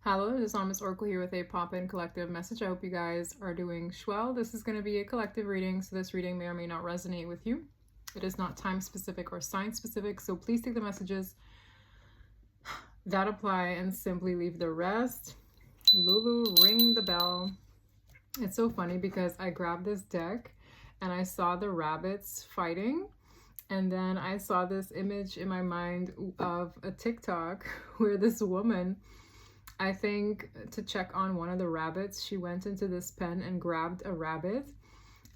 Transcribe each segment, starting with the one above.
Hello, this is Anonymous Oracle here with a pop-in collective message. I hope you guys are doing well. This is going to be a collective reading, so this reading may or may not resonate with you. It is not time-specific or sign-specific, so please take the messages that apply and simply leave the rest. Lulu, ring the bell. It's so funny because I grabbed this deck and I saw the rabbits fighting, and then I saw this image in my mind of a TikTok where this woman, I think to check on one of the rabbits, she went into this pen and grabbed a rabbit,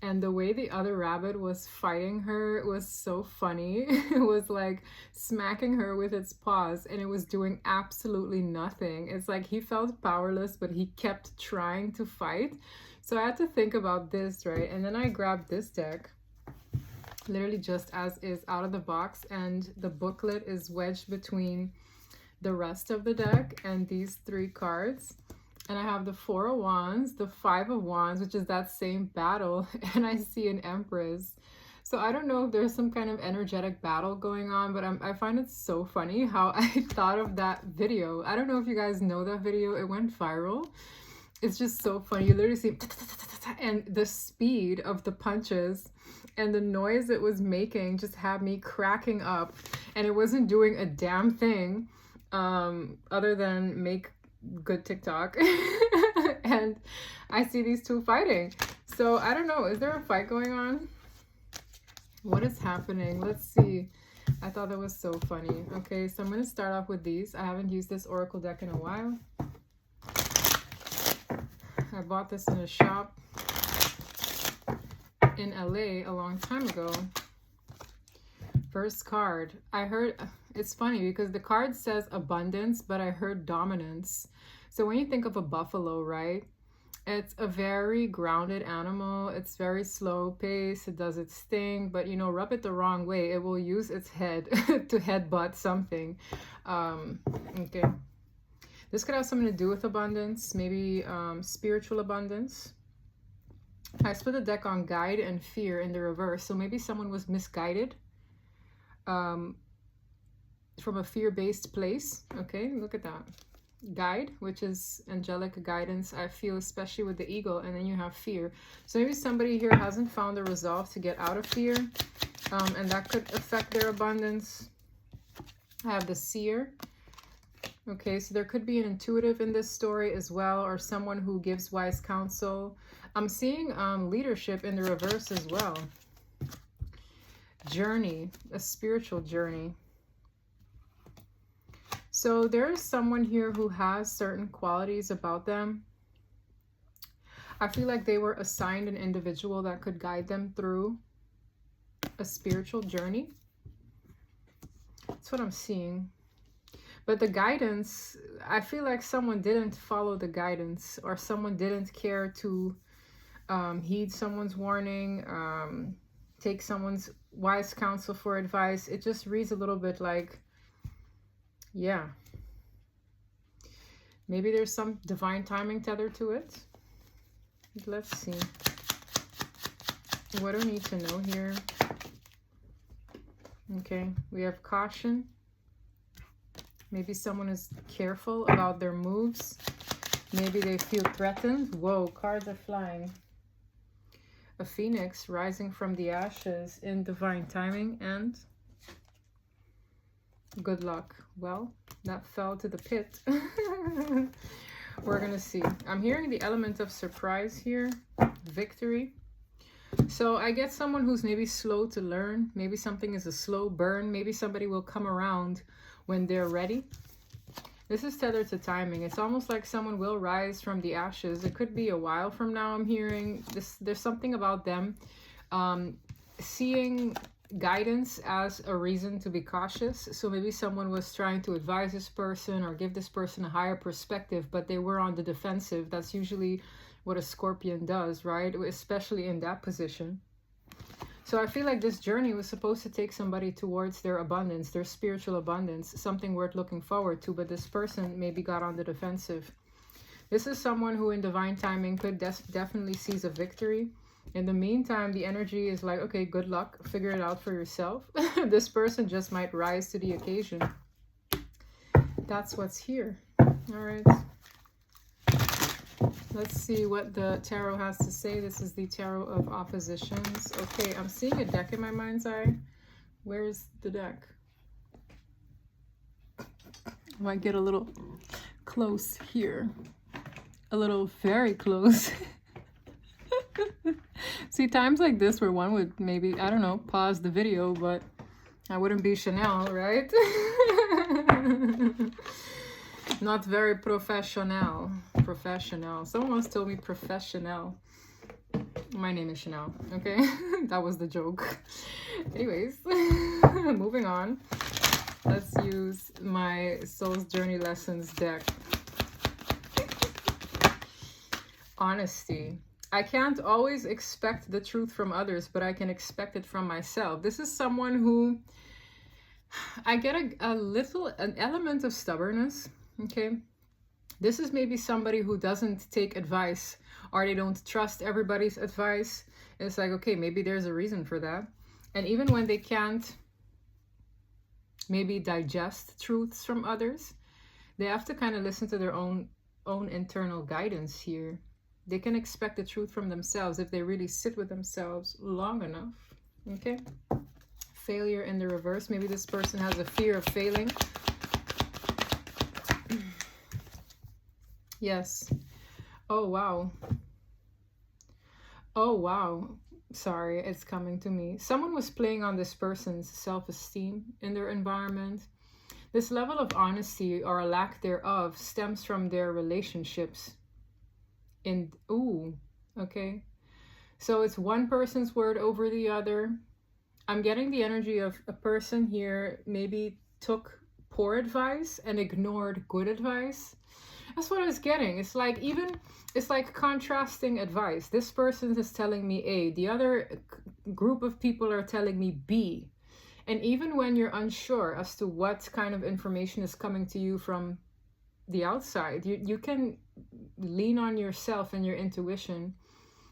and the way the other rabbit was fighting her was so funny. It was like smacking her with its paws and it was doing absolutely nothing. It's like he felt powerless, but he kept trying to fight. So I had to think about this, right? And then I grabbed this deck, literally just as is, out of the box, and the booklet is wedged between the rest of the deck and these three cards. And I have the Four of Wands, the Five of Wands, which is that same battle, and I see an Empress. So I don't know if there's some kind of energetic battle going on, but I find it so funny how I thought of that video. I don't know if you guys know that video. It went viral. It's just so funny. You literally see and the speed of the punches and the noise it was making just had me cracking up, and it wasn't doing a damn thing other than make good TikTok. And I see these two fighting. So I don't know, is there a fight going on? What is happening? Let's see. I thought that was so funny. Okay, so I'm going to start off with these. I haven't used this oracle deck in a while. I bought this in a shop in LA a long time ago. First card, I heard, it's funny because the card says abundance, but I heard dominance. So when you think of a buffalo, right, it's a very grounded animal. It's very slow paced. It does its thing, but you know, rub it the wrong way, it will use its head to headbutt something. Okay, this could have something to do with abundance, maybe spiritual abundance. I split the deck on guide and fear in the reverse, so maybe someone was misguided from a fear-based place. Okay, look at that. Guide, which is angelic guidance, I feel, especially with the eagle, and then you have fear. So maybe somebody here hasn't found the resolve to get out of fear, and that could affect their abundance. I have the seer. Okay, so there could be an intuitive in this story as well, or someone who gives wise counsel. I'm seeing leadership in the reverse as well. Journey, a spiritual journey. So there's someone here who has certain qualities about them. I feel like they were assigned an individual that could guide them through a spiritual journey. That's what I'm seeing. But the guidance, I feel like someone didn't follow the guidance, or someone didn't care to heed someone's warning, take someone's wise counsel for advice. It just reads a little bit like, yeah, maybe there's some divine timing tethered to it. Let's see. What do we need to know here? Okay, we have caution. Maybe someone is careful about their moves. Maybe they feel threatened. Whoa, cards are flying. A phoenix rising from the ashes in divine timing, and good luck. Well, that fell to the pit. We're gonna see. I'm hearing the element of surprise here. Victory. So I get someone who's maybe slow to learn. Maybe something is a slow burn. Maybe somebody will come around when they're ready. This is tethered to timing. It's almost like someone will rise from the ashes. It could be a while from now. I'm hearing this. There's something about them seeing guidance as a reason to be cautious. So maybe someone was trying to advise this person or give this person a higher perspective, but they were on the defensive. That's usually what a Scorpion does, right? Especially in that position. So I feel like this journey was supposed to take somebody towards their abundance, their spiritual abundance, something worth looking forward to, but this person maybe got on the defensive. This is someone who in divine timing could definitely seize a victory. In the meantime, the energy is like, okay, good luck, figure it out for yourself. This person just might rise to the occasion. That's what's here. All right. Let's see what the tarot has to say. This is the Tarot of Oppositions. Okay, I'm seeing a deck in my mind's eye. Where's the deck? I might get a little close here. A little very close. See, times like this where one would maybe, I don't know, pause the video, but I wouldn't be Chanel, right? Not very professional. Professional. Someone once told me professional. My name is Chanel, okay? That was the joke. Anyways, moving on. Let's use my Soul's Journey Lessons deck. Honesty. I can't always expect the truth from others, but I can expect it from myself. This is someone who I get an element of stubbornness, okay? This is maybe somebody who doesn't take advice, or they don't trust everybody's advice. It's like, okay, maybe there's a reason for that. And even when they can't maybe digest truths from others, they have to kind of listen to their own internal guidance here. They can expect the truth from themselves if they really sit with themselves long enough. Okay? Failure in the reverse. Maybe this person has a fear of failing. Yes. Oh, wow. Oh, wow. Sorry, it's coming to me. Someone was playing on this person's self-esteem in their environment. This level of honesty or a lack thereof stems from their relationships. Okay. So it's one person's word over the other. I'm getting the energy of a person here maybe took poor advice and ignored good advice. That's what I was getting. It's like contrasting advice. This person is telling me A, the other group of people are telling me B. And even when you're unsure as to what kind of information is coming to you from the outside, you can lean on yourself and your intuition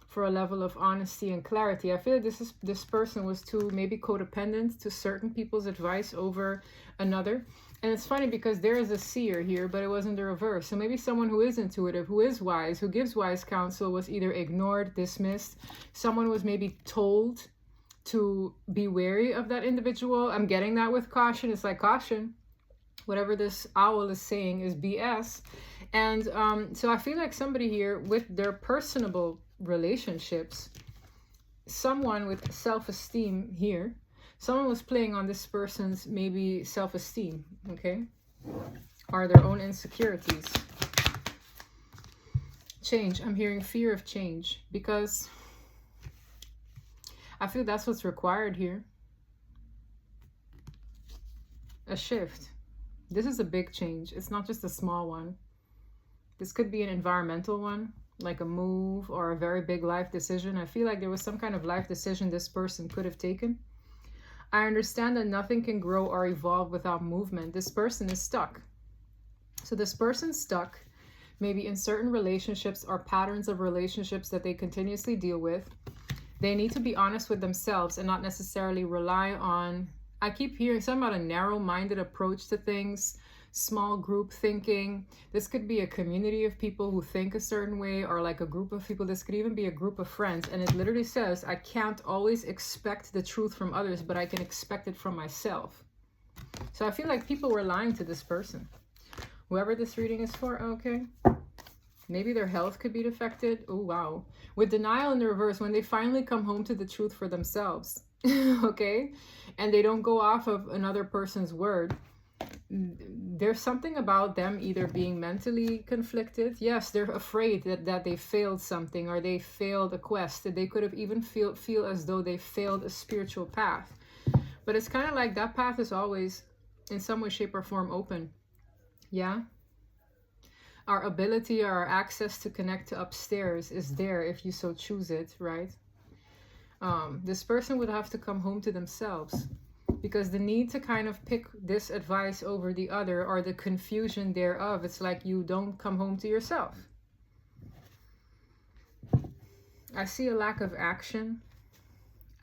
for a level of honesty and clarity. I feel like this person was too maybe codependent to certain people's advice over another. And it's funny because there is a seer here, but it wasn't the reverse. So maybe someone who is intuitive, who is wise, who gives wise counsel was either ignored, dismissed. Someone was maybe told to be wary of that individual. I'm getting that with caution. It's like caution. Whatever this owl is saying is BS. And so I feel like somebody here with their personable relationships, someone with self-esteem here, someone was playing on this person's maybe self-esteem, okay? Or their own insecurities. Change. I'm hearing fear of change because I feel that's what's required here. A shift. This is a big change. It's not just a small one. This could be an environmental one, like a move or a very big life decision. I feel like there was some kind of life decision this person could have taken. I understand that nothing can grow or evolve without movement. This person is stuck. So this person's stuck maybe in certain relationships or patterns of relationships that they continuously deal with. They need to be honest with themselves and not necessarily rely on, I keep hearing something about a narrow-minded approach to things, small group thinking. This could be a community of people who think a certain way, or like a group of people. This could even be a group of friends. And it literally says, I can't always expect the truth from others, but I can expect it from myself. So I feel like people were lying to this person. Whoever this reading is for, okay. Maybe their health could be affected. Oh, wow. With denial in the reverse, when they finally come home to the truth for themselves, okay, and they don't go off of another person's word, there's something about them either being mentally conflicted. Yes, they're afraid that they failed something, or they failed a quest, that they could have even feel as though they failed a spiritual path. But it's kind of like that path is always in some way, shape, or form open. Yeah. Our ability or our access to connect to upstairs is there if you so choose it, right? This person would have to come home to themselves, because the need to kind of pick this advice over the other, or the confusion thereof, it's like you don't come home to yourself. I see a lack of action.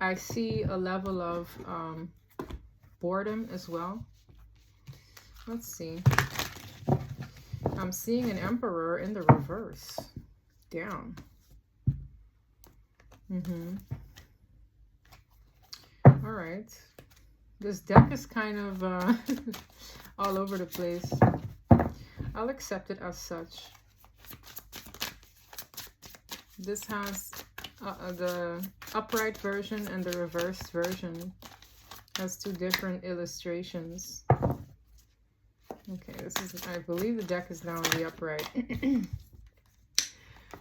I see a level of boredom as well. Let's see. I'm seeing an emperor in the reverse. Damn. All right. This deck is kind of all over the place. I'll accept it as such. This has the upright version and the reversed version. Has two different illustrations. Okay, this is, I believe the deck is now in the upright.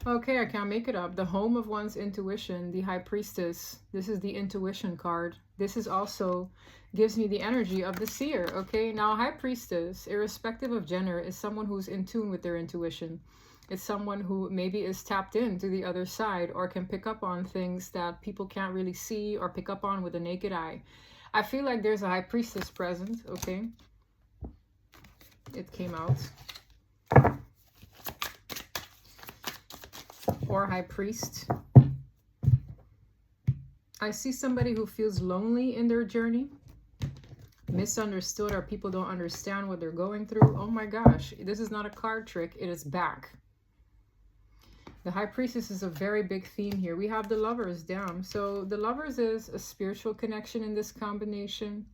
Okay, I can't make it up. The home of one's intuition, the High Priestess. This is the intuition card. This is also gives me the energy of the seer. Okay, now High Priestess, irrespective of gender, is someone who's in tune with their intuition. It's someone who maybe is tapped into the other side or can pick up on things that people can't really see or pick up on with the naked eye. I feel like there's a High Priestess present. Okay, it came out. Or High Priest. I see somebody who feels lonely in their journey, misunderstood, or people don't understand what they're going through. Oh my gosh, this is not a card trick, it is back. The High Priestess is a very big theme here. We have the Lovers down. So the Lovers is a spiritual connection in this combination.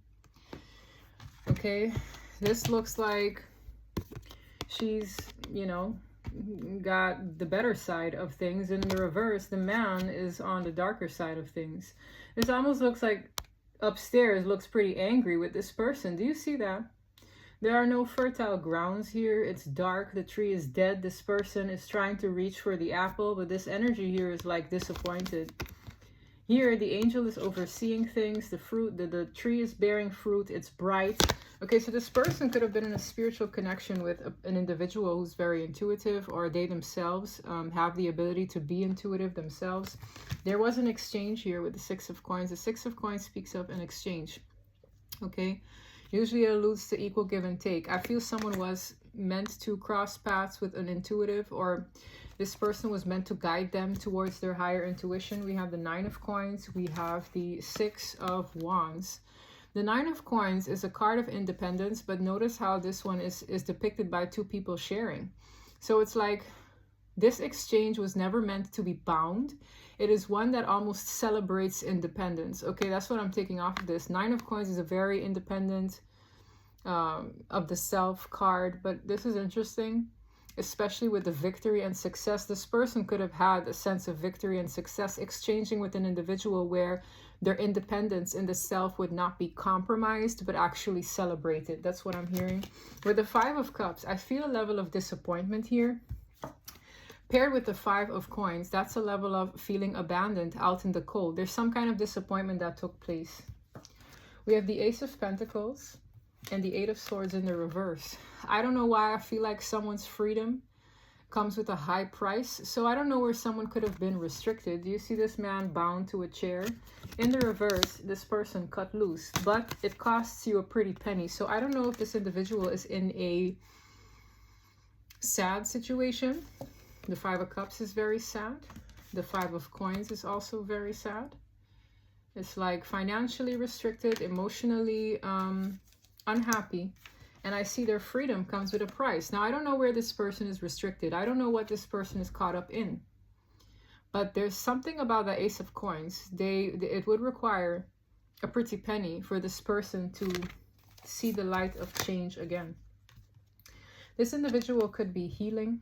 Okay, this looks like she's, you know, got the better side of things. In the reverse, the man is on the darker side of things. This almost looks like upstairs looks pretty angry with this person. Do you see that? There are no fertile grounds here. It's dark. The tree is dead. This person is trying to reach for the apple, but this energy here is like disappointed. Here, the angel is overseeing things. The fruit, the tree is bearing fruit. It's bright. Okay, so this person could have been in a spiritual connection with an individual who's very intuitive, or they themselves have the ability to be intuitive themselves. There was an exchange here with the Six of Coins. The Six of Coins speaks of an exchange. Okay, usually it alludes to equal give and take. I feel someone was meant to cross paths with an intuitive, or this person was meant to guide them towards their higher intuition. We have the Nine of Coins. We have the Six of Wands. The Nine of Coins is a card of independence, but notice how this one is depicted by two people sharing. So it's like this exchange was never meant to be bound. It is one that almost celebrates independence. Okay, that's what I'm taking off of this. Nine of Coins is a very independent of the self card, but this is interesting, especially with the victory and success. This person could have had a sense of victory and success exchanging with an individual where their independence in the self would not be compromised, but actually celebrated. That's what I'm hearing. With the Five of Cups, I feel a level of disappointment here. Paired with the Five of Coins, that's a level of feeling abandoned out in the cold. There's some kind of disappointment that took place. We have the Ace of Pentacles and the Eight of Swords in the reverse. I don't know why I feel like someone's freedom comes with a high price. So I don't know where someone could have been restricted. Do you see this man bound to a chair? In the reverse, this person cut loose, but it costs you a pretty penny. So I don't know if this individual is in a sad situation. The Five of Cups is very sad. The Five of Coins is also very sad. It's like financially restricted, emotionally unhappy. And I see their freedom comes with a price. Now, I don't know where this person is restricted. I don't know what this person is caught up in. But there's something about the Ace of Coins. It would require a pretty penny for this person to see the light of change again. This individual could be healing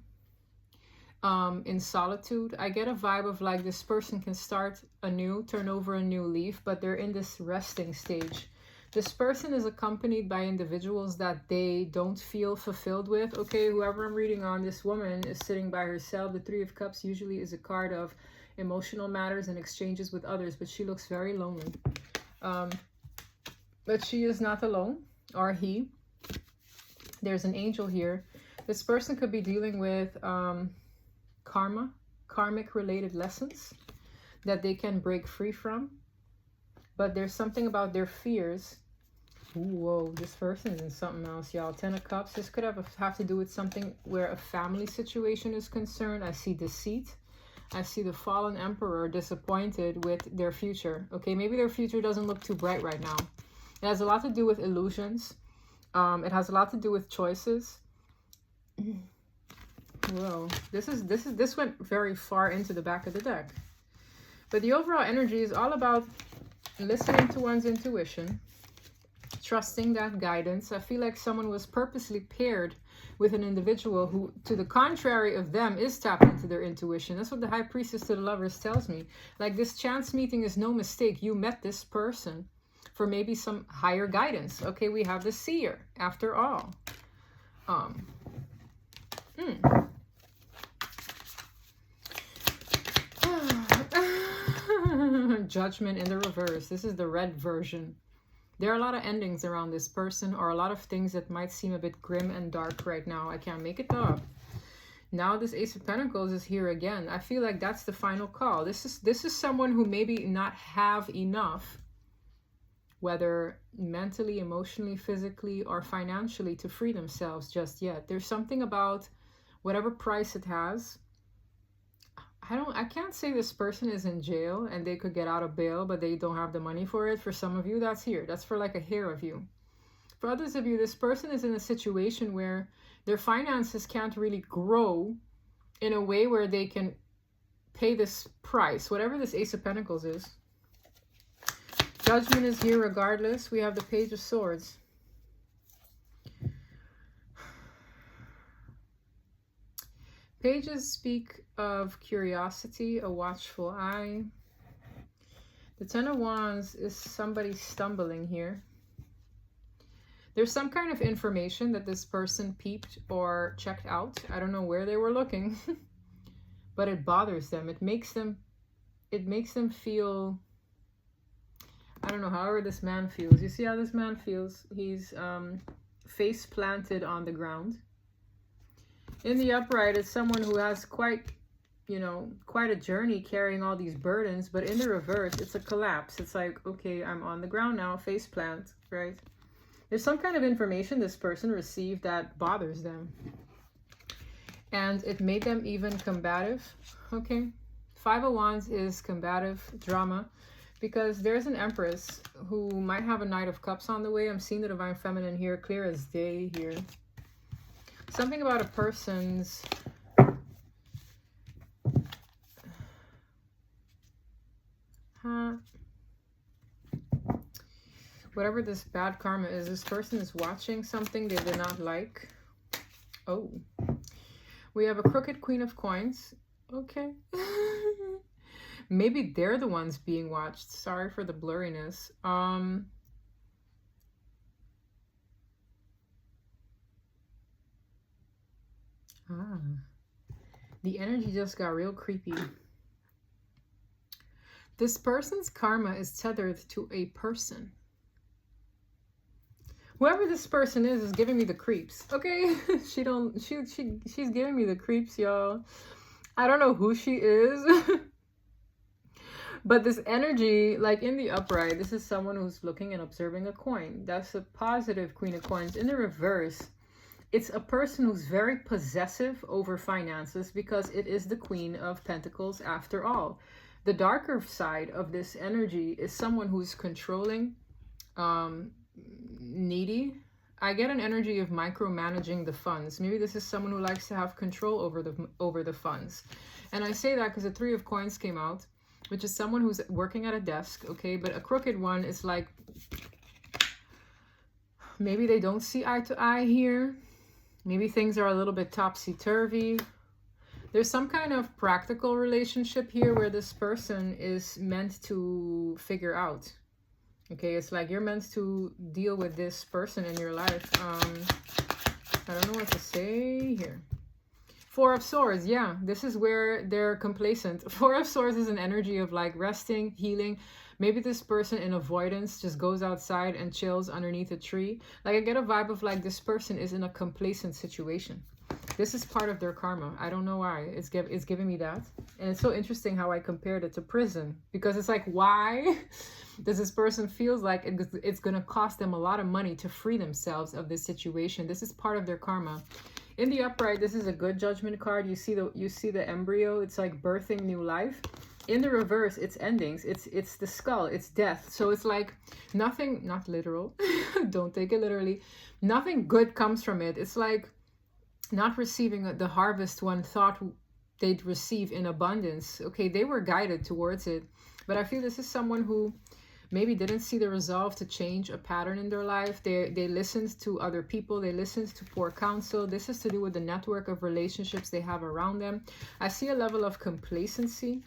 in solitude. I get a vibe of like this person can start anew, turn over a new leaf, but they're in this resting stage. This person is accompanied by individuals that they don't feel fulfilled with. Okay, whoever I'm reading on, this woman is sitting by herself. The Three of Cups usually is a card of emotional matters and exchanges with others, but she looks very lonely. But she is not alone, or he. There's an angel here. This person could be dealing with karmic related lessons that they can break free from. But there's something about their fears. Ooh, whoa, this person is in something else, y'all. Ten of Cups. This could have to do with something where a family situation is concerned. I see deceit. I see the fallen emperor disappointed with their future. Okay, maybe their future doesn't look too bright right now. It has a lot to do with illusions. It has a lot to do with choices. Whoa, this went very far into the back of the deck. But the overall energy is all about listening to one's intuition, trusting that guidance. I feel like someone was purposely paired with an individual who, to the contrary of them, is tapping into their intuition. That's what the High Priestess to the Lovers tells me. Like, this chance meeting is no mistake. You met this person for maybe some higher guidance. Okay, we have the Seer, after all. Judgment in the reverse. This is the red version. There are a lot of endings around this person, or a lot of things that might seem a bit grim and dark right now. I can't make it up. Now this Ace of Pentacles is here again. I feel like that's the final call. This is someone who maybe not have enough, whether mentally, emotionally, physically, or financially, to free themselves just yet. There's something about whatever price it has. I can't say this person is in jail and they could get out of bail, but they don't have the money for it. For some of you, that's here. That's for like a hair of you. For others of you, this person is in a situation where their finances can't really grow in a way where they can pay this price, whatever this Ace of Pentacles is. Judgment is here regardless. We have the Page of Swords. Pages speak of curiosity, a watchful eye. The Ten of Wands is somebody stumbling here. There's some kind of information that this person peeped or checked out. I don't know where they were looking, but it bothers them. It makes them feel, I don't know, however this man feels. You see how this man feels? He's face planted on the ground. In the upright, it's someone who has quite a journey carrying all these burdens, but in the reverse, it's a collapse. It's like, okay, I'm on the ground now, face plant, right? There's some kind of information this person received that bothers them. And it made them even combative, okay? Five of Wands is combative, drama, because there's an Empress who might have a Knight of Cups on the way. I'm seeing the Divine Feminine here, clear as day here. Something about a person's whatever this bad karma is, this person is watching something they did not like. Oh, we have a crooked Queen of Coins. Okay. Maybe they're the ones being watched. Sorry for the blurriness. The energy just got real creepy. This person's karma is tethered to a person. Whoever this person is giving me the creeps. Okay, she's giving me the creeps, y'all. I don't know who she is. But this energy, like in the upright, this is someone who's looking and observing a coin. That's a positive Queen of Coins. In the reverse, it's a person who's very possessive over finances because it is the Queen of Pentacles after all. The darker side of this energy is someone who's controlling, needy. I get an energy of micromanaging the funds. Maybe this is someone who likes to have control over the funds. And I say that because the Three of Coins came out, which is someone who's working at a desk, okay? But a crooked one is like, maybe they don't see eye to eye here. Maybe things are a little bit topsy-turvy. There's some kind of practical relationship here where this person is meant to figure out. Okay, it's like you're meant to deal with this person in your life. I don't know what to say here. Four of Swords, yeah, this is where they're complacent. Four of Swords is an energy of like resting, healing. Maybe this person in avoidance just goes outside and chills underneath a tree. Like I get a vibe of like this person is in a complacent situation. This is part of their karma. I don't know why. It's giving me that. And it's so interesting how I compared it to prison. Because it's like, why does this person feels like it's going to cost them a lot of money to free themselves of this situation? This is part of their karma. In the upright, this is a good Judgment card. You see the embryo. It's like birthing new life. In the reverse, it's endings. It's the skull. It's death. So it's like nothing, not literal. Don't take it literally. Nothing good comes from it. It's like not receiving the harvest one thought they'd receive in abundance. Okay, they were guided towards it. But I feel this is someone who maybe didn't see the resolve to change a pattern in their life. They listened to other people. They listened to poor counsel. This is to do with the network of relationships they have around them. I see a level of complacency.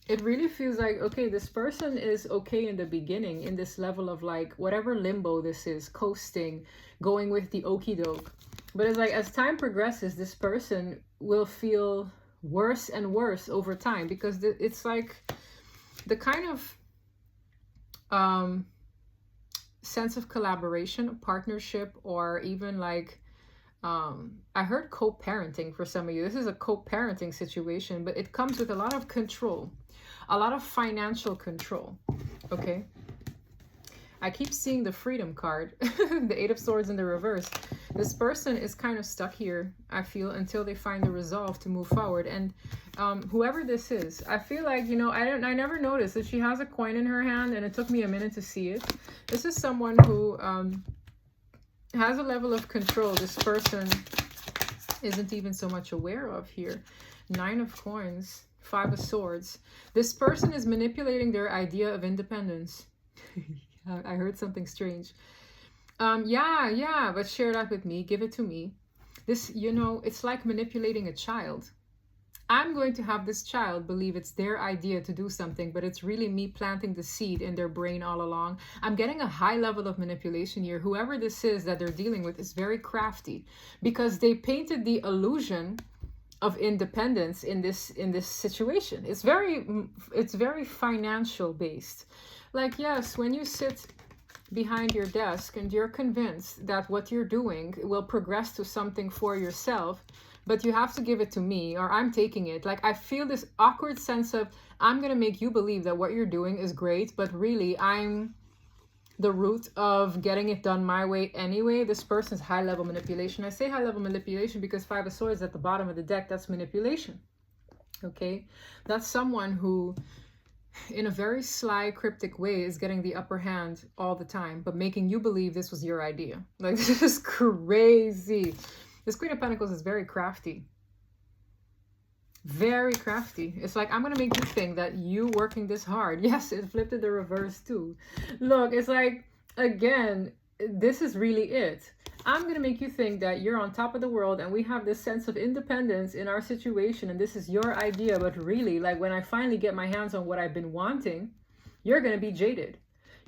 It really feels like, okay, this person is okay in the beginning, in this level of like whatever limbo this is, coasting, going with the okie doke. But it's like as time progresses, this person will feel worse and worse over time, because it's like the kind of sense of collaboration, partnership, or even like I heard co-parenting for some of you. This is a co-parenting situation, but it comes with a lot of control, a lot of financial control. Okay, I keep seeing the Freedom card, the Eight of Swords in the reverse. This person is kind of stuck here, I feel, until they find the resolve to move forward. And whoever this is, I feel like, you know, I never noticed that she has a coin in her hand, and it took me a minute to see it. This is someone who has a level of control this person isn't even so much aware of here. Nine of Coins, Five of Swords. This person is manipulating their idea of independence. I heard something strange. Yeah, but share that with me. Give it to me. This, you know, it's like manipulating a child. I'm going to have this child believe it's their idea to do something, but it's really me planting the seed in their brain all along. I'm getting a high level of manipulation here. Whoever this is that they're dealing with is very crafty, because they painted the illusion of independence in this situation. It's very financial based. Like, yes, when you sit behind your desk and you're convinced that what you're doing will progress to something for yourself, but you have to give it to me, or I'm taking it. Like, I feel this awkward sense of, I'm going to make you believe that what you're doing is great, but really I'm the root of getting it done my way anyway. This person's high level manipulation. I say high level manipulation because Five of Swords at the bottom of the deck, that's manipulation. Okay, that's someone who in a very sly, cryptic way is getting the upper hand all the time, but making you believe this was your idea. Like, this is crazy. This Queen of Pentacles is very crafty. Very crafty. It's like, I'm going to make you think that you working this hard. Yes, it flipped to the reverse too. Look, it's like, again, this is really it. I'm going to make you think that you're on top of the world and we have this sense of independence in our situation and this is your idea, but really, like, when I finally get my hands on what I've been wanting, you're going to be jaded.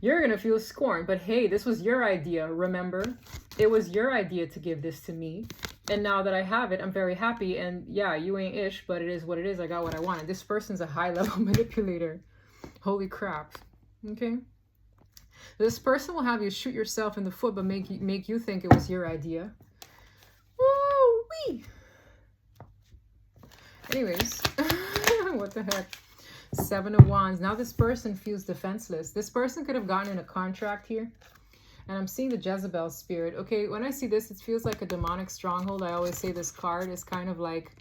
You're going to feel scorned, but hey, this was your idea, remember? It was your idea to give this to me. And now that I have it, I'm very happy. And yeah, you ain't ish, but it is what it is. I got what I wanted. This person's a high-level manipulator. Holy crap. Okay? This person will have you shoot yourself in the foot, but make you think it was your idea. Woo-wee! Anyways, what the heck? Seven of Wands. Now this person feels defenseless. This person could have gotten in a contract here. And I'm seeing the Jezebel spirit. Okay, when I see this, it feels like a demonic stronghold. I always say this card is kind of like,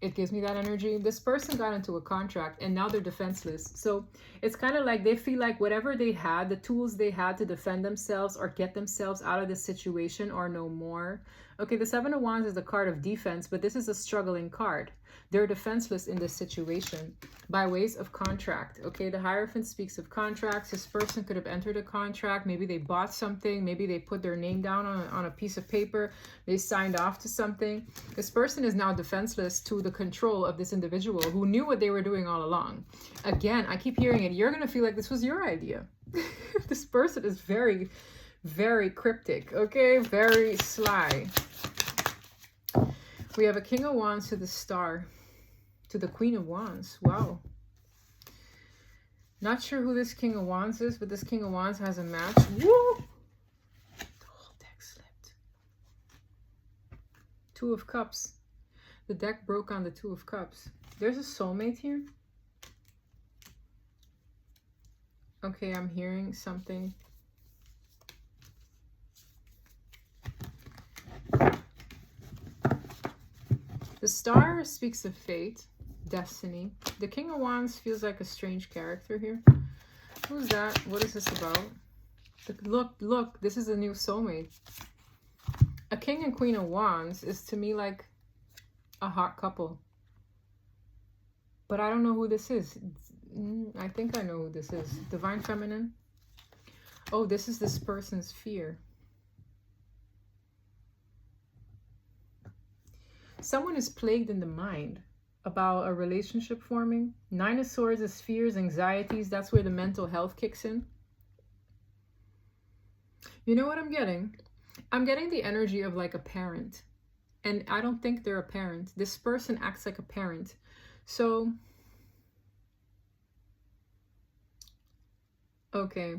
it gives me that energy. This person got into a contract and now they're defenseless. So it's kind of like they feel like whatever they had, the tools they had to defend themselves or get themselves out of this situation are no more. Okay, the Seven of Wands is the card of defense, but this is a struggling card. They're defenseless in this situation by ways of contract. Okay, the Hierophant speaks of contracts. This person could have entered a contract. Maybe they bought something. Maybe they put their name down on a piece of paper. They signed off to something. This person is now defenseless to the control of this individual who knew what they were doing all along. Again, I keep hearing it. You're going to feel like this was your idea. This person is very, very cryptic. Okay, very sly. We have a King of Wands to the Star, to the Queen of Wands. Wow. Not sure who this King of Wands is, but this King of Wands has a match. Woo! The whole deck slipped. Two of Cups. The deck broke on the Two of Cups. There's a soulmate here. Okay, I'm hearing something. The Star speaks of fate, destiny. The King of Wands feels like a strange character here. Who's that? What is this about? Look, this is a new soulmate. A King and Queen of Wands is to me like a hot couple. But I don't know who this is. I think I know who this is. Divine Feminine. Oh, this is this person's fear. Someone is plagued in the mind about a relationship forming. Nine of Swords is fears, anxieties. That's where the mental health kicks in. You know what I'm getting? I'm getting the energy of like a parent. And I don't think they're a parent. This person acts like a parent. So, okay.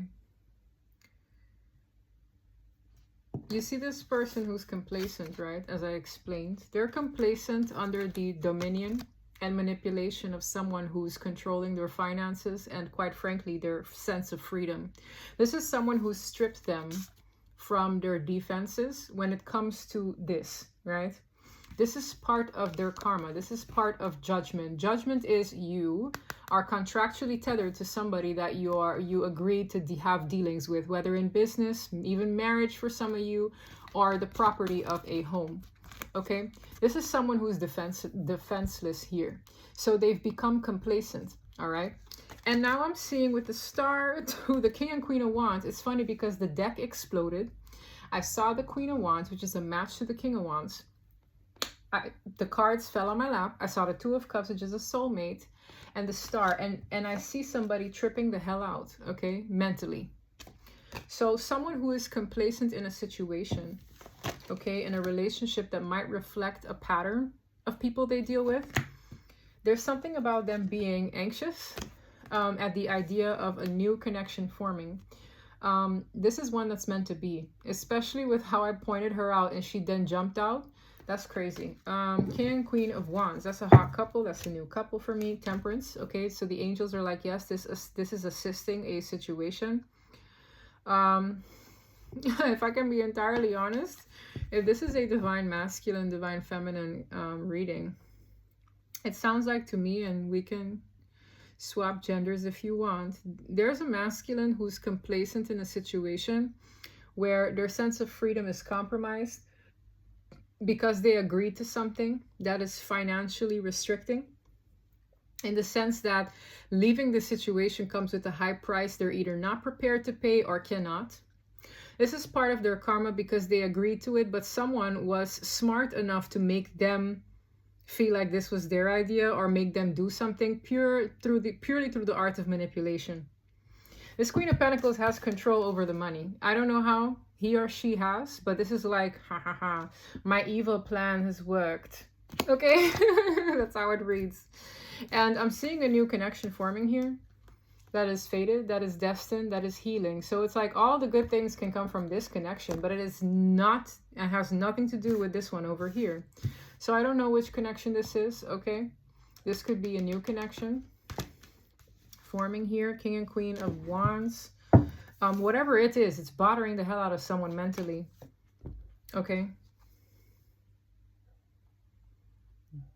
You see this person who's complacent, right? As I explained. They're complacent under the dominion and manipulation of someone who's controlling their finances and, quite frankly, their sense of freedom. This is someone who's stripped them from their defenses when it comes to this, right? This is part of their karma. This is part of judgment. Judgment is you are contractually tethered to somebody that you agreed to have dealings with, whether in business, even marriage for some of you, or the property of a home. Okay, this is someone who's defenseless here. So they've become complacent. All right. And now I'm seeing with the star to the King and Queen of Wands. It's funny because the deck exploded. I saw the Queen of Wands, which is a match to the King of Wands. The cards fell on my lap. I saw the Two of Cups, which is a soulmate, and the star. And I see somebody tripping the hell out, okay, mentally. So someone who is complacent in a situation, okay, in a relationship that might reflect a pattern of people they deal with. There's something about them being anxious at the idea of a new connection forming. This is one that's meant to be, especially with how I pointed her out and she then jumped out. That's crazy. King and Queen of Wands. That's a hot couple. That's a new couple for me. Temperance. Okay, so the angels are like, yes, this is assisting a situation. If I can be entirely honest, if this is a divine masculine, divine feminine reading, it sounds like to me, and we can swap genders if you want, there's a masculine who's complacent in a situation where their sense of freedom is compromised because they agreed to something that is financially restricting, in the sense that leaving the situation comes with a high price they're either not prepared to pay or cannot. This is part of their karma because they agreed to it, but someone was smart enough to make them feel like this was their idea or make them do something purely through the art of manipulation. This Queen of Pentacles has control over the money. I don't know how he or she has, but this is like, ha ha ha, my evil plan has worked. Okay, that's how it reads. And I'm seeing a new connection forming here that is fated, that is destined, that is healing. So it's like all the good things can come from this connection, but it is not, and has nothing to do with this one over here. So I don't know which connection this is, okay? This could be a new connection forming here. King and Queen of Wands. Whatever it is, it's bothering the hell out of someone mentally. Okay.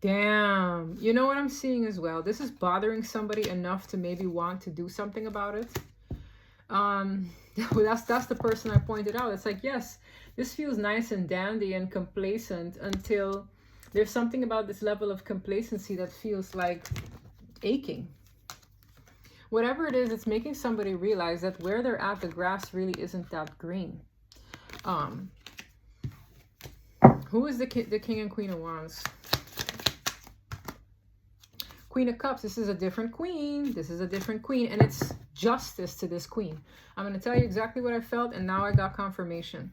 Damn. You know what I'm seeing as well? This is bothering somebody enough to maybe want to do something about it. That's the person I pointed out. It's like, yes, this feels nice and dandy and complacent until there's something about this level of complacency that feels like aching. Whatever it is, it's making somebody realize that where they're at, the grass really isn't that green. Who is the King and Queen of Wands? Queen of Cups. This is a different queen. This is a different queen. And it's justice to this queen. I'm going to tell you exactly what I felt, and now I got confirmation.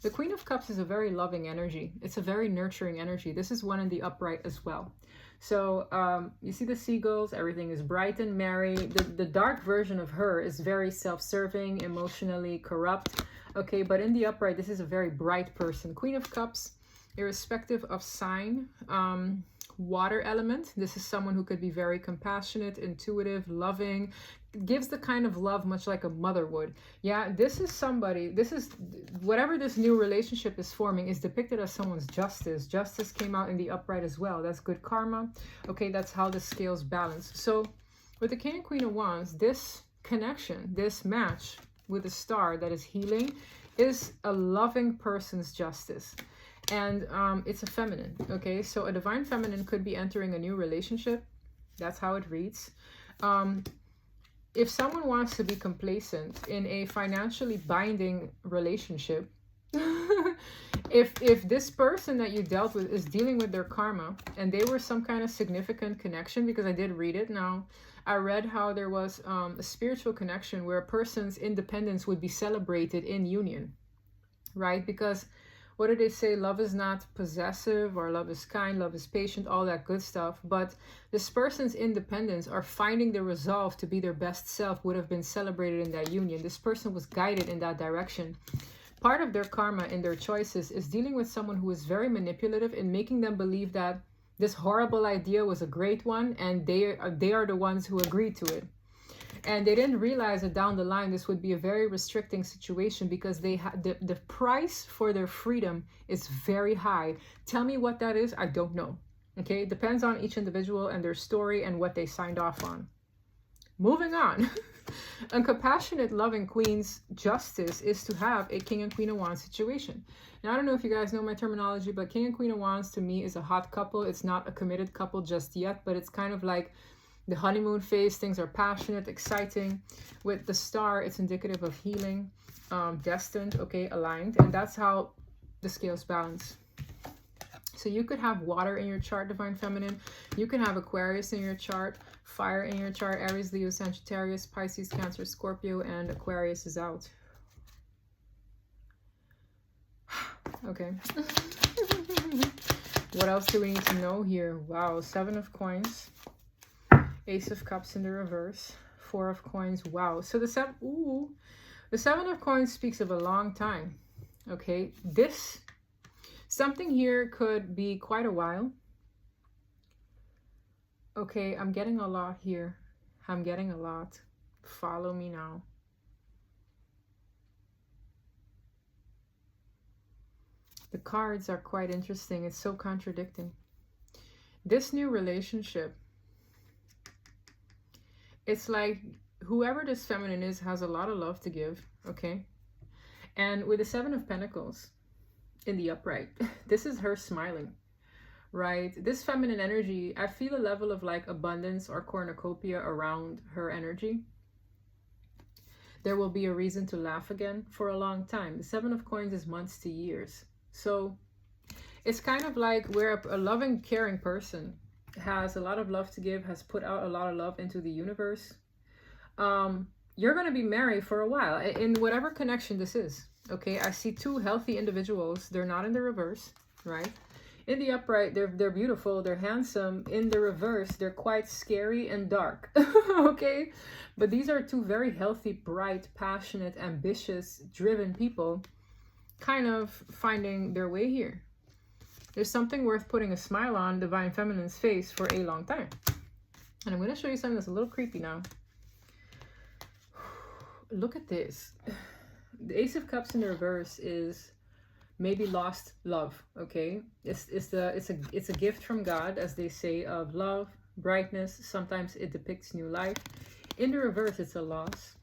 The Queen of Cups is a very loving energy. It's a very nurturing energy. This is one in the upright as well. So you see the seagulls, everything is bright and merry. The dark version of her is very self-serving, emotionally corrupt. Okay, but in the upright, this is a very bright person. Queen of Cups, irrespective of sign, water element. This is someone who could be very compassionate, intuitive, loving, gives the kind of love much like a mother would. Yeah, this is somebody, this is whatever this new relationship is forming is depicted as someone's justice. Justice came out in the upright as well. That's good karma. Okay, that's how the scales balance. So with the King and Queen of Wands, this connection, this match with the star that is healing is a loving person's justice. And it's a feminine, okay? So a divine feminine could be entering a new relationship. That's how it reads. If someone wants to be complacent in a financially binding relationship, if this person that you dealt with is dealing with their karma and they were some kind of significant connection, because I did read it now, I read how there was a spiritual connection where a person's independence would be celebrated in union, right? Because what do they say? Love is not possessive, or love is kind, love is patient, all that good stuff. But this person's independence or finding the resolve to be their best self would have been celebrated in that union. This person was guided in that direction. Part of their karma in their choices is dealing with someone who is very manipulative and making them believe that this horrible idea was a great one, and they are the ones who agreed to it. And they didn't realize that down the line this would be a very restricting situation, because they the price for their freedom is very high. Tell me what that is, I don't know. Okay, it depends on each individual and their story and what they signed off on. Moving on. A compassionate, loving queen's justice is to have a king and queen of wands situation. Now, I don't know if you guys know my terminology, but king and queen of wands to me is a hot couple. It's not a committed couple just yet, but it's kind of like the honeymoon phase. Things are passionate, exciting. With the star, it's indicative of healing, destined, okay, aligned. And that's how the scales balance. So you could have water in your chart, divine feminine. You can have Aquarius in your chart, fire in your chart, Aries, Leo, Sagittarius, Pisces, Cancer, Scorpio, and Aquarius is out. Okay. What else do we need to know here? Wow, 7 of coins. Ace of Cups in the reverse, 4 of coins. Wow. So the 7 of coins speaks of a long time. Okay, something here could be quite a while. Okay, I'm getting a lot here. I'm getting a lot. Follow me now. The cards are quite interesting. It's so contradicting. This new relationship, it's like whoever this feminine is has a lot of love to give, okay? And with the 7 of Pentacles in the upright, this is her smiling, right? This feminine energy, I feel a level of like abundance or cornucopia around her energy. There will be a reason to laugh again for a long time. The 7 of coins is months to years. So it's kind of like where a loving, caring person has a lot of love to give, has put out a lot of love into the universe. You're going to be married for a while in whatever connection this is. Okay, I see 2 healthy individuals. They're not in the reverse, right? In the upright, they're beautiful, they're handsome. In the reverse, they're quite scary and dark. Okay, but these are 2 very healthy, bright, passionate, ambitious, driven people kind of finding their way here. There's something worth putting a smile on divine feminine's face for a long time. And I'm going to show you something that's a little creepy now. Look at this. The Ace of Cups in the reverse is maybe lost love, okay? It's a gift from God, as they say, of love, brightness. Sometimes it depicts new life. In the reverse, it's a loss.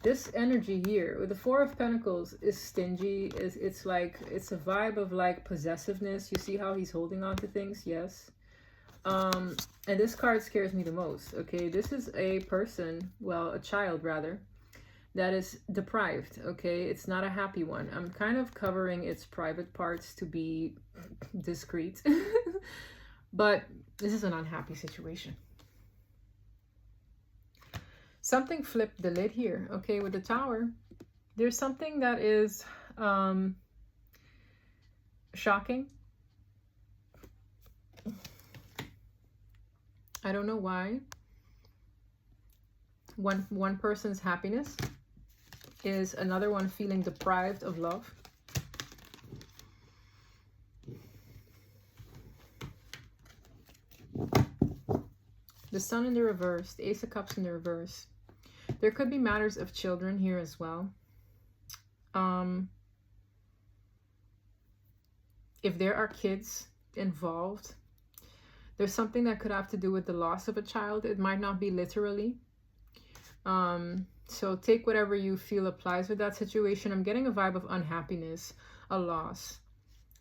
This energy here with the 4 of Pentacles is stingy. It's a vibe of like possessiveness. You see how he's holding on to things? Yes. And this card scares me the most. Okay, this is a person, well, a child rather, that is deprived. Okay, it's not a happy one. I'm kind of covering its private parts to be discreet, but this is an unhappy situation. Something flipped the lid here. Okay, with the Tower, there's something that is shocking. I don't know why. One person's happiness is another one feeling deprived of love. The Sun in the reverse, the Ace of Cups in the reverse. There could be matters of children here as well. If there are kids involved, there's something that could have to do with the loss of a child. It might not be literally. So take whatever you feel applies with that situation. I'm getting a vibe of unhappiness, a loss.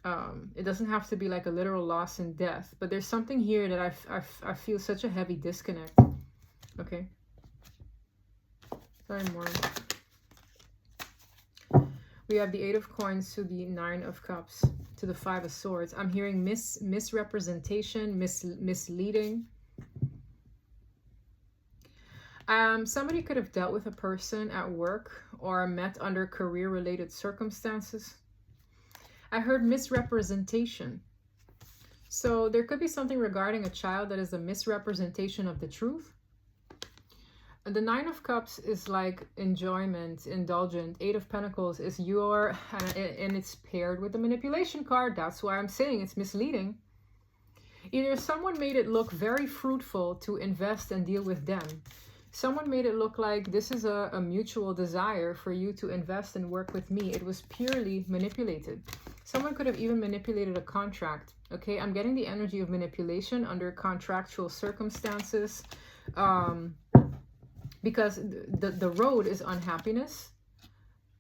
It doesn't have to be like a literal loss and death, but there's something here that I feel such a heavy disconnect. Okay. Sorry, more. We have the 8 of Coins to the 9 of Cups to the 5 of Swords. I'm hearing misrepresentation, misleading. Somebody could have dealt with a person at work or met under career-related circumstances. I heard misrepresentation. So there could be something regarding a child that is a misrepresentation of the truth. The 9 of Cups is like enjoyment, indulgent. 8 of Pentacles is your, and it's paired with the manipulation card. That's why I'm saying it's misleading. Either someone made it look very fruitful to invest and deal with them. Someone made it look like this is a mutual desire for you to invest and work with me. It was purely manipulated. Someone could have even manipulated a contract. Okay, I'm getting the energy of manipulation under contractual circumstances. Because the road is unhappiness.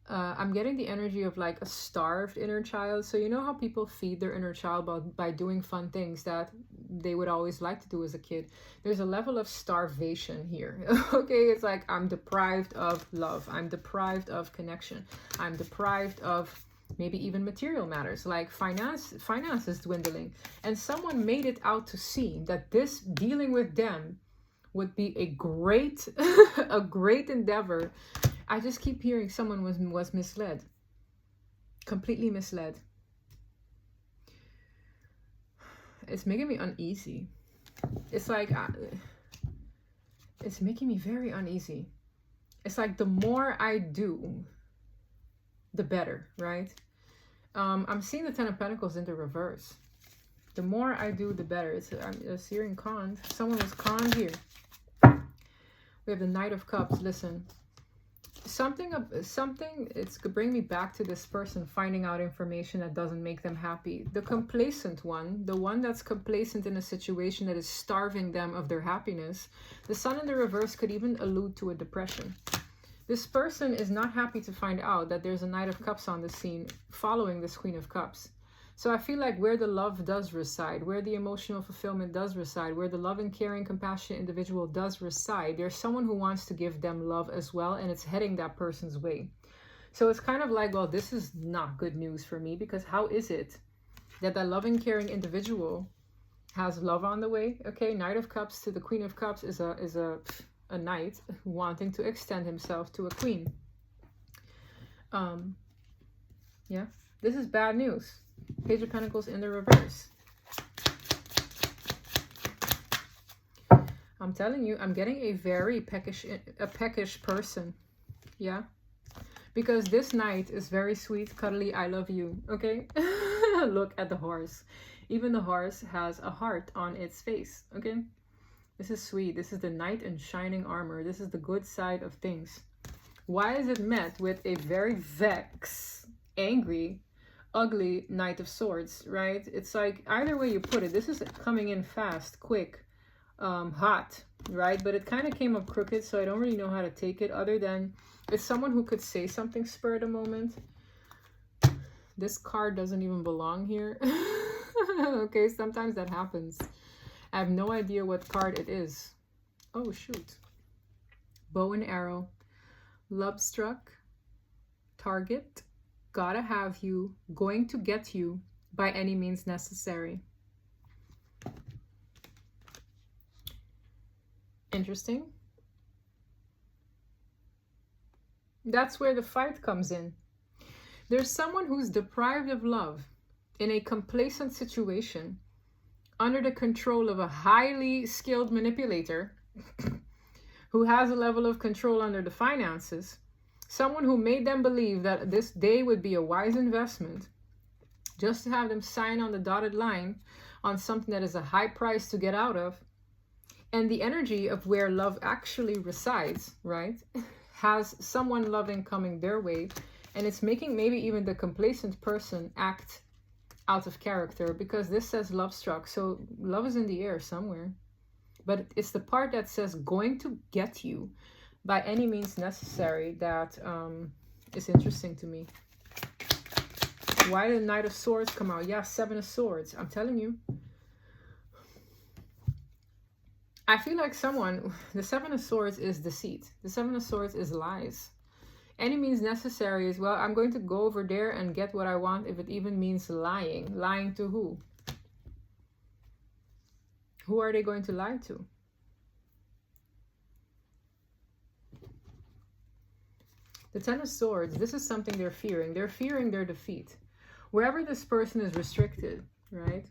I'm getting the energy of like a starved inner child. So you know how people feed their inner child by doing fun things that they would always like to do as a kid. There's a level of starvation here. Okay, it's like I'm deprived of love. I'm deprived of connection. I'm deprived of maybe even material matters like finance is dwindling. And someone made it out to seem that this dealing with them would be a great a great endeavor. I just keep hearing someone was misled, completely misled. It's making me uneasy. It's like it's making me very uneasy. It's like the more I do, the better, right? I'm seeing the 10 of Pentacles in the reverse. The more I do, the better. I'm hearing conned. Someone was conned here. We have the Knight of Cups. Listen, something it's could bring me back to this person finding out information that doesn't make them happy. The complacent one, the one that's complacent in a situation that is starving them of their happiness. The Sun in the reverse could even allude to a depression. This person is not happy to find out that there's a Knight of Cups on the scene following this Queen of Cups. So I feel like where the love does reside, where the emotional fulfillment does reside, where the loving, caring, compassionate individual does reside, there's someone who wants to give them love as well, and it's heading that person's way. So it's kind of like, well, this is not good news for me, because how is it that that loving, caring individual has love on the way? Okay, Knight of Cups to the Queen of Cups is a knight wanting to extend himself to a queen. Yeah, this is bad news. Page of Pentacles in the reverse. I'm telling you, I'm getting a very peckish person. Yeah, because this knight is very sweet, cuddly, I love you. Okay. Look at the horse. Even the horse has a heart on its face. Okay, this is sweet. This is the knight in shining armor. This is the good side of things. Why is it met with a very vexed, angry, ugly Knight of Swords, right? It's like either way you put it, this is coming in fast, quick, hot, right? But it kind of came up crooked, so I don't really know how to take it, other than it's someone who could say something spur of the moment. This card doesn't even belong here. Okay, sometimes that happens. I have no idea what card it is. Oh shoot. Bow and arrow, love struck, target, gotta have you, going to get you by any means necessary. Interesting. That's where the fight comes in. There's someone who's deprived of love in a complacent situation under the control of a highly skilled manipulator who has a level of control under the finances. Someone who made them believe that this day would be a wise investment, just to have them sign on the dotted line on something that is a high price to get out of. And the energy of where love actually resides, right, has someone loving coming their way. And it's making maybe even the complacent person act out of character, because this says love struck. So love is in the air somewhere. But it's the part that says going to get you by any means necessary that is interesting to me. Why did the Knight of Swords come out? Yeah, Seven of Swords. I'm telling you. I feel like someone, the Seven of Swords is deceit. The Seven of Swords is lies. Any means necessary is, well, I'm going to go over there and get what I want, if it even means lying. Lying to who? Who are they going to lie to? The Ten of Swords, this is something they're fearing. They're fearing their defeat. Wherever this person is restricted, right?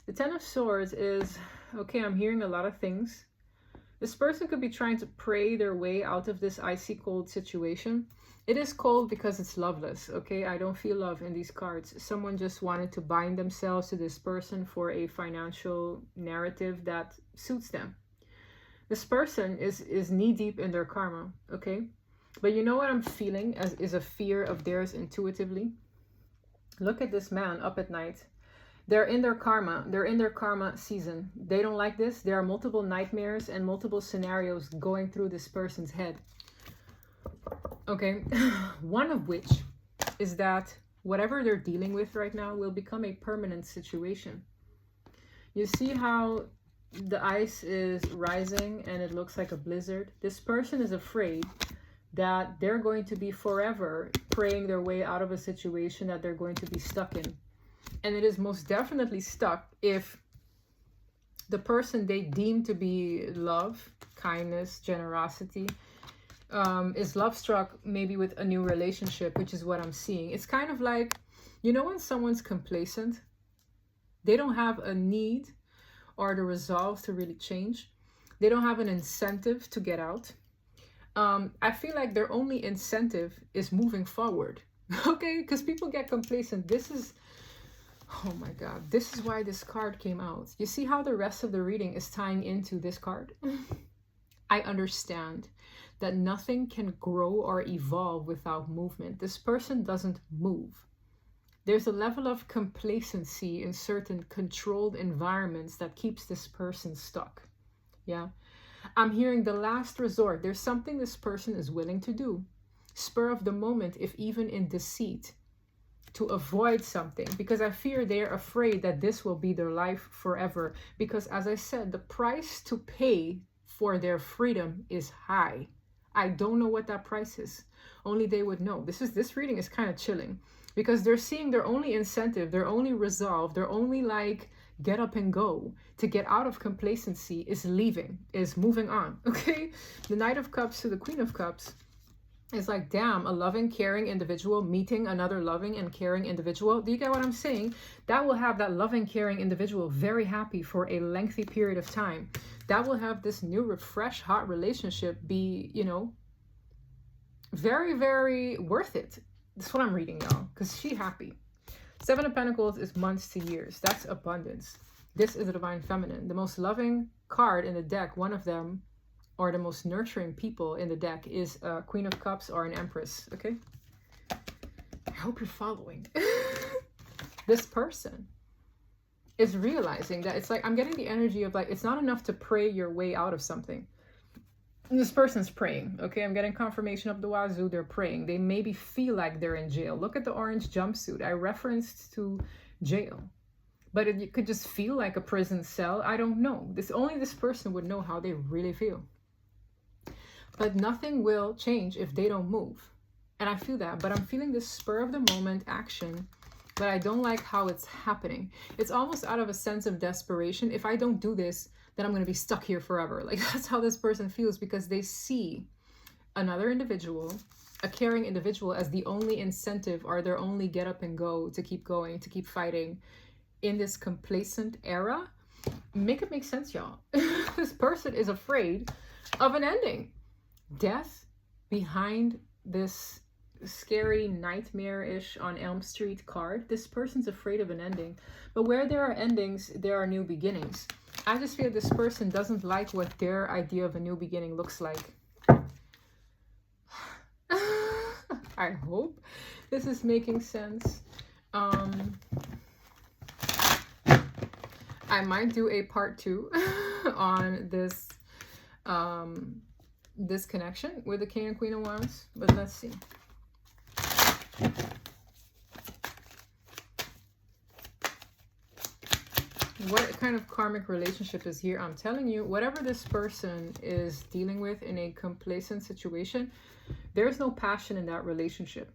The Ten of Swords is, okay, I'm hearing a lot of things. This person could be trying to pray their way out of this icy cold situation. It is cold because it's loveless, okay? I don't feel love in these cards. Someone just wanted to bind themselves to this person for a financial narrative that suits them. This person is knee-deep in their karma, okay? But you know what I'm feeling is a fear of theirs intuitively? Look at this man up at night. They're in their karma. They're in their karma season. They don't like this. There are multiple nightmares and multiple scenarios going through this person's head. Okay. One of which is that whatever they're dealing with right now will become a permanent situation. You see how the ice is rising and it looks like a blizzard? This person is afraid that they're going to be forever praying their way out of a situation that they're going to be stuck in. And it is most definitely stuck if the person they deem to be love, kindness, generosity, is love struck maybe with a new relationship, which is what I'm seeing. It's kind of like, you know, when someone's complacent, they don't have a need or the resolve to really change. They don't have an incentive to get out. I feel like their only incentive is moving forward. Okay, because people get complacent. This is, oh my God, this is why this card came out. You see how the rest of the reading is tying into this card? I understand that nothing can grow or evolve without movement. This person doesn't move. There's a level of complacency in certain controlled environments that keeps this person stuck. Yeah. I'm hearing the last resort. There's something this person is willing to do. Spur of the moment, if even in deceit, to avoid something. Because I fear they're afraid that this will be their life forever. Because as I said, the price to pay for their freedom is high. I don't know what that price is. Only they would know. This reading is kind of chilling. Because they're seeing their only incentive, their only resolve, their only like get up and go to get out of complacency is leaving, is moving on. Okay, the Knight of Cups to the Queen of Cups is like, damn, a loving, caring individual meeting another loving and caring individual. Do you get what I'm saying? That will have that loving, caring individual very happy for a lengthy period of time. That will have this new, fresh, hot relationship be, you know, very, very worth it. That's what I'm reading, y'all, because she's happy. Seven of Pentacles is months to years. That's abundance. This is the Divine Feminine. The most loving card in the deck, one of them, or the most nurturing people in the deck is a Queen of Cups or an Empress, okay? I hope you're following. This person is realizing that it's like, I'm getting the energy of like, it's not enough to pray your way out of something. And this person's praying, okay? I'm getting confirmation of the wazoo. They're praying. They maybe feel like they're in jail. Look at the orange jumpsuit. I referenced to jail. But it could just feel like a prison cell. I don't know. Only this person would know how they really feel. But nothing will change if they don't move. And I feel that. But I'm feeling this spur of the moment action. But I don't like how it's happening. It's almost out of a sense of desperation. If I don't do this, then I'm going to be stuck here forever. Like, that's how this person feels, because they see another individual, a caring individual, as the only incentive or their only get up and go to keep going, to keep fighting in this complacent era. Make it make sense, y'all. This person is afraid of an ending. Death behind this scary nightmare-ish on Elm Street card. This person's afraid of an ending. But where there are endings, there are new beginnings. I just feel this person doesn't like what their idea of a new beginning looks like. I hope this is making sense. I might do a part 2 on this this connection with the King and Queen of Wands, but let's see. What kind of karmic relationship is here? I'm telling you, whatever this person is dealing with in a complacent situation, there's no passion in that relationship.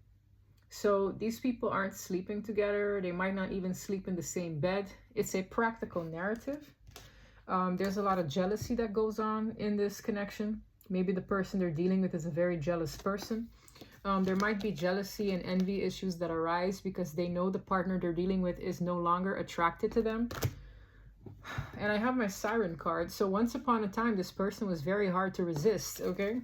So these people aren't sleeping together. They might not even sleep in the same bed. It's a practical narrative. There's a lot of jealousy that goes on in this connection. Maybe the person they're dealing with is a very jealous person. There might be jealousy and envy issues that arise because they know the partner they're dealing with is no longer attracted to them. And I have my Siren card. So once upon a time, this person was very hard to resist, okay?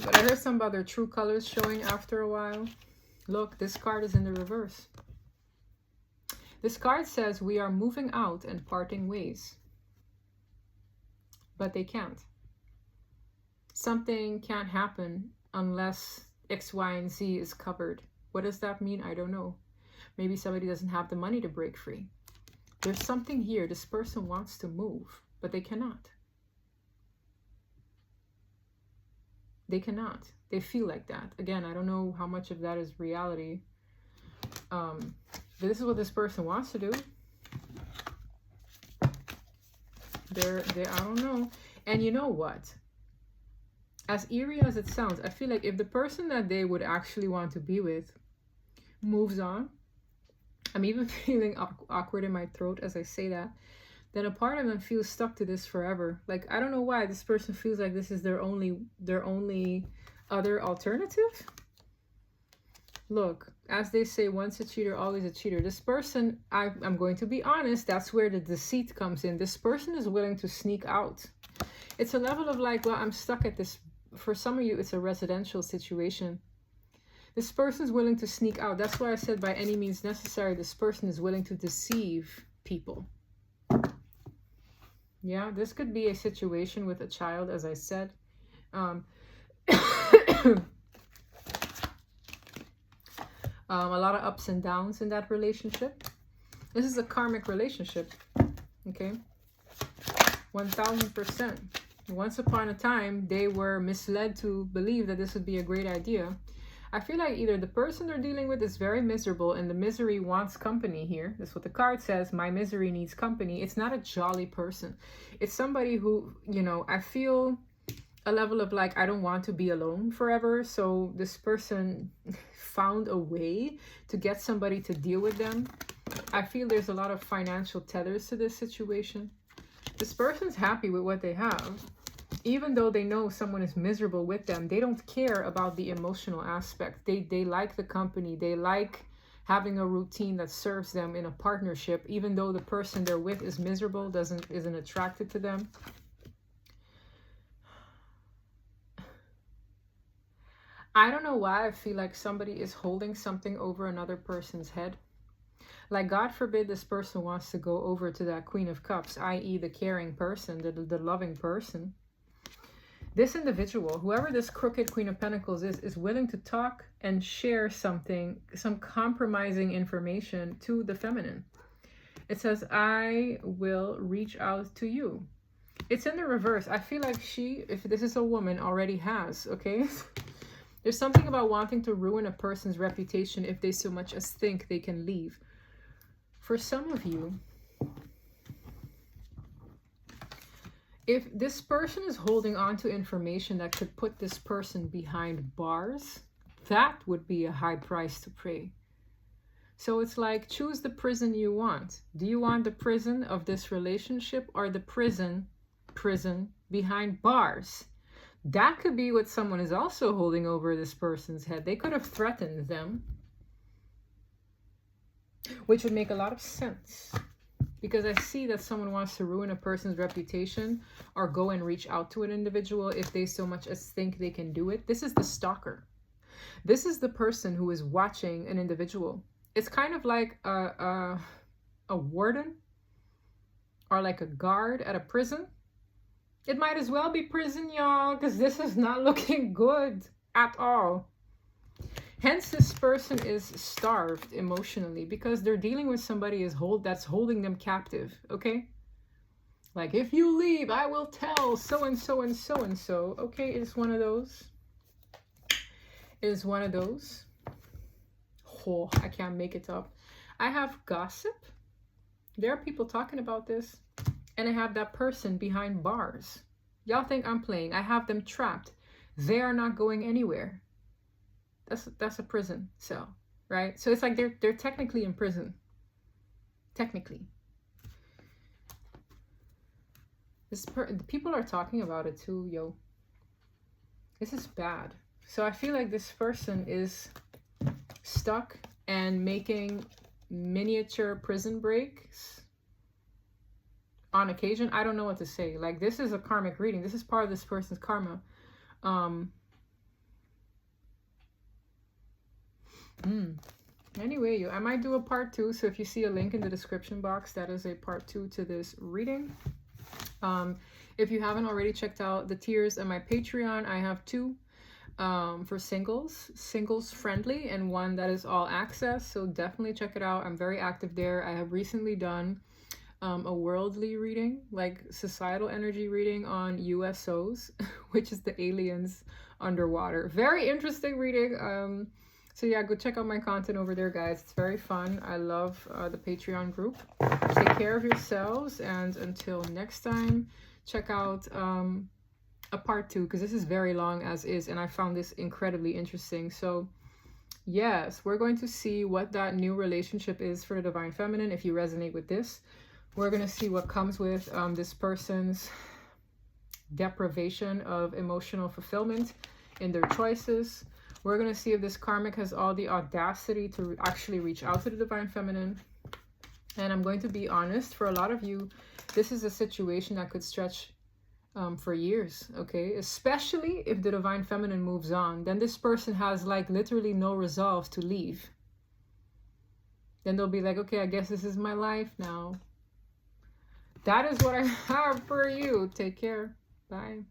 But I heard some about their true colors showing after a while. Look, this card is in the reverse. This card says we are moving out and parting ways. But they can't. Something can't happen unless X, Y, and Z is covered. What does that mean? I don't know. Maybe somebody doesn't have the money to break free. There's something here. This person wants to move, but they cannot. They cannot. They feel like that. Again, I don't know how much of that is reality. But this is what this person wants to do. I don't know. And you know what? As eerie as it sounds, I feel like if the person that they would actually want to be with moves on, I'm even feeling awkward in my throat as I say that, then a part of them feels stuck to this forever. Like, I don't know why this person feels like this is their only other alternative. Look, as they say, once a cheater, always a cheater. This person, I'm going to be honest, that's where the deceit comes in. This person is willing to sneak out. It's a level of like, well, I'm stuck at this. For some of you, it's a residential situation. This person's willing to sneak out. That's why I said by any means necessary, this person is willing to deceive people. Yeah, this could be a situation with a child, as I said. A lot of ups and downs in that relationship. This is a karmic relationship, okay? 1000%. Once upon a time, they were misled to believe that this would be a great idea. I feel like either the person they're dealing with is very miserable and the misery wants company here. That's what the card says. My misery needs company. It's not a jolly person. It's somebody who, you know, I feel a level of like, I don't want to be alone forever. So this person found a way to get somebody to deal with them. I feel there's a lot of financial tethers to this situation. This person's happy with what they have. Even though they know someone is miserable with them, they don't care about the emotional aspect. They like the company. They like having a routine that serves them in a partnership, even though the person they're with is miserable, isn't attracted to them. I don't know why I feel like somebody is holding something over another person's head. Like, God forbid this person wants to go over to that Queen of Cups, i.e. the caring person, the loving person. This individual, whoever this crooked Queen of Pentacles is willing to talk and share something, some compromising information to the feminine. It says, I will reach out to you. It's in the reverse. I feel like she, if this is a woman, already has, okay? There's something about wanting to ruin a person's reputation if they so much as think they can leave. For some of you, if this person is holding on to information that could put this person behind bars, that would be a high price to pay. So it's like, choose the prison you want. Do you want the prison of this relationship or the prison behind bars? That could be what someone is also holding over this person's head. They could have threatened them, which would make a lot of sense. Because I see that someone wants to ruin a person's reputation or go and reach out to an individual if they so much as think they can do it. This is the stalker. This is the person who is watching an individual. It's kind of like a warden or like a guard at a prison. It might as well be prison, y'all, because this is not looking good at all. Hence, this person is starved emotionally because they're dealing with somebody that's holding them captive, okay? Like, if you leave, I will tell so-and-so and so-and-so. Okay, it is one of those. It is one of those. Oh, I can't make it up. I have gossip. There are people talking about this, and I have that person behind bars. Y'all think I'm playing. I have them trapped. They are not going anywhere. That's a prison cell, right? So it's like they're technically in prison. Technically. People are talking about it too, yo. This is bad. So I feel like this person is stuck and making miniature prison breaks on occasion. I don't know what to say. Like, this is a karmic reading. This is part of this person's karma. Anyway, I might do a part 2. So if you see a link in the description box, that is a part 2 to this reading. If you haven't already checked out the tiers on my Patreon, I have 2 for singles friendly, and 1 that is all access. So definitely check it out. I'm very active there. I have recently done a worldly reading, like societal energy reading on USOs, which is the aliens underwater. Very interesting reading. So yeah, go check out my content over there, guys. It's very fun. I love the Patreon group. Take care of yourselves, and until next time, check out a part 2, because this is very long as is, and I found this incredibly interesting. So yes, we're going to see what that new relationship is for the Divine Feminine. If you resonate with this, we're going to see what comes with this person's deprivation of emotional fulfillment in their choices. We're going to see if this karmic has all the audacity to actually reach out to the Divine Feminine. And I'm going to be honest, for a lot of you, this is a situation that could stretch for years, okay? Especially if the Divine Feminine moves on. Then this person has like literally no resolve to leave. Then they'll be like, okay, I guess this is my life now. That is what I have for you. Take care. Bye.